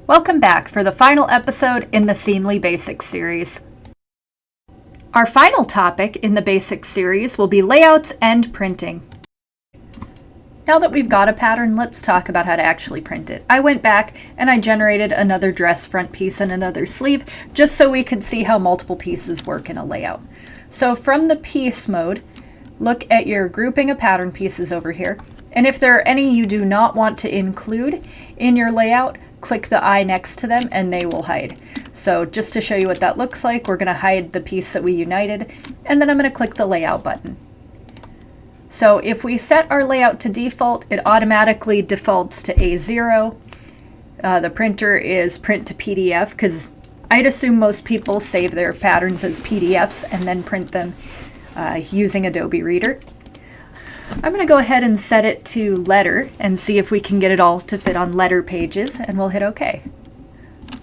Welcome back for the final episode in the Seamly Basics series. Our final topic in the Basics series will be layouts and printing. Now that we've got a pattern, let's talk about how to actually print it. I went back and I generated another dress front piece and another sleeve just so we could see how multiple pieces work in a layout. So from the piece mode, look at your grouping of pattern pieces over here, and if there are any you do not want to include in your layout, click the eye next to them and they will hide. So just to show you what that looks like, we're going to hide the piece that we united, and then I'm going to click the layout button. So if we set our layout to default, it automatically defaults to A0. The printer is print to PDF because I'd assume most people save their patterns as PDFs and then print them using Adobe Reader. I'm going to go ahead and set it to letter and see if we can get it all to fit on letter pages, and we'll hit OK.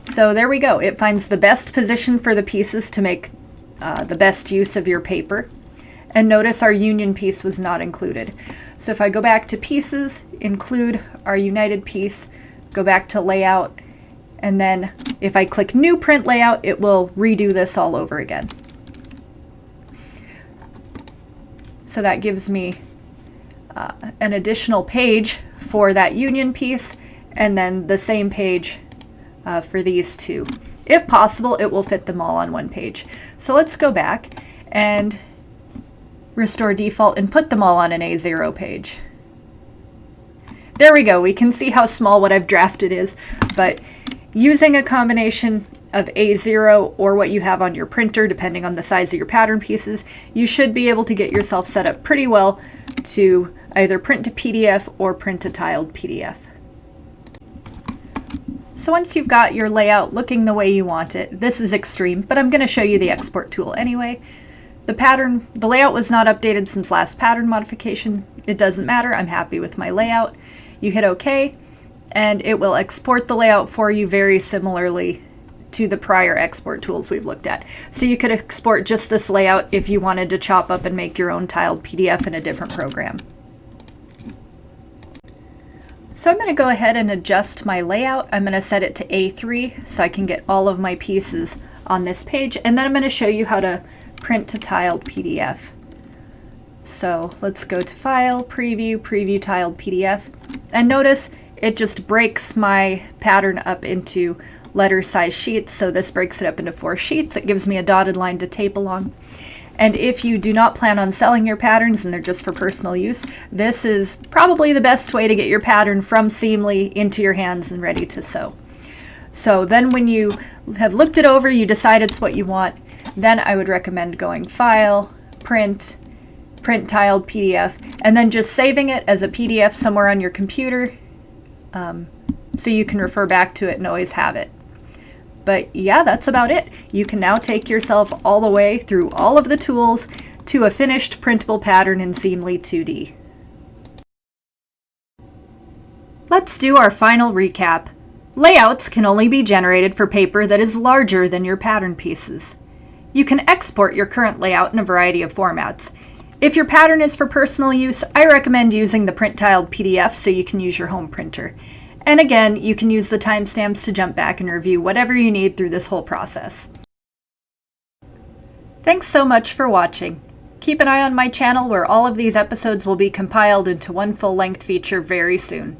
So there we go. It finds the best position for the pieces to make the best use of your paper. And notice our union piece was not included. So if I go back to pieces, include our united piece, go back to layout, and then if I click new print layout, it will redo this all over again. So that gives me an additional page for that union piece, and then the same page for these two. If possible, it will fit them all on one page. So let's go back and restore default and put them all on an A0 page. There we go. We can see how small what I've drafted is, but using a combination of A0 or what you have on your printer, depending on the size of your pattern pieces, you should be able to get yourself set up pretty well to either print to PDF or print to tiled PDF. So once you've got your layout looking the way you want it, this is extreme, but I'm going to show you the export tool anyway. The layout was not updated since last pattern modification. It doesn't matter. I'm happy with my layout. You hit OK, and it will export the layout for you very similarly to the prior export tools we've looked at. So you could export just this layout if you wanted to chop up and make your own tiled PDF in a different program. So I'm going to go ahead and adjust my layout. I'm going to set it to A3 so I can get all of my pieces on this page, and then I'm going to show you how to print to tiled PDF. So let's go to File, Preview, Preview Tiled PDF, and notice it just breaks my pattern up into letter size sheets. So this breaks it up into 4 sheets. It gives me a dotted line to tape along. And if you do not plan on selling your patterns and they're just for personal use, this is probably the best way to get your pattern from Seamly into your hands and ready to sew. So then when you have looked it over, you decide it's what you want, then I would recommend going File, Print, Print Tiled PDF, and then just saving it as a PDF somewhere on your computer so you can refer back to it and always have it. But yeah, that's about it. You can now take yourself all the way through all of the tools to a finished printable pattern in Seamly 2D. Let's do our final recap. Layouts can only be generated for paper that is larger than your pattern pieces. You can export your current layout in a variety of formats. If your pattern is for personal use, I recommend using the print tiled PDF so you can use your home printer. And again, you can use the timestamps to jump back and review whatever you need through this whole process. Thanks so much for watching. Keep an eye on my channel where all of these episodes will be compiled into one full-length feature very soon.